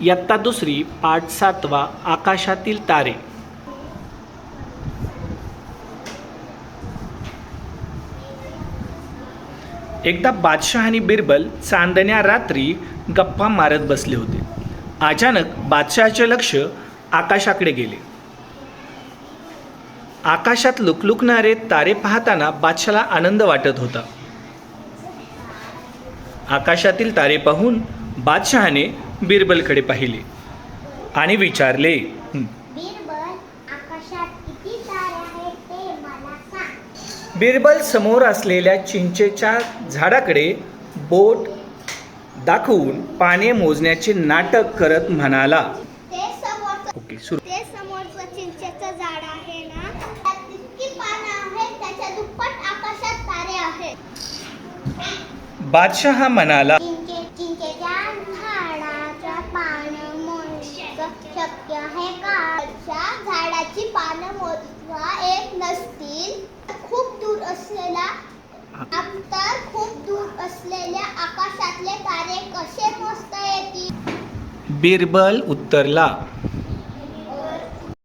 इयत्ता दुसरी पाठ 7वा आकाशातील तारे. एकदा बादशाह आणि बिरबल चांदण्या रात्री गप्पा मारत बसले होते. अचानक बादशहाचे लक्ष आकाशाकडे गेले. आकाशात लुकलुकणारे तारे पाहताना बादशाला आनंद वाटत होता. आकाशातील तारे पाहून बादशहाने बिरबलकडे पाहिले आणि विचारले, बिरबल, आकाशात किती तारे आहेत ते मला सांग. बिरबल समोर असलेल्या चिंचेच्या झाडाकडे बोट दाखवून पाने मोजण्याचे नाटक करत म्हणाला. ओके, सुरू. ते समोरचं चिंचेचं झाड आहे ना, त्यात जितकी पानं आहेत त्याच्या दुप्पट आकाशात तारे आहेत. बादशहा म्हणाला, चिंचेच्या झाडाच्या पानं मोजणं शक्य आहे का? झाडाची पानं मोजता येत नसतील खूप दूर असलेल्या आकाशातले तारे कसे मोजता येतील? बिरबल उत्तरला.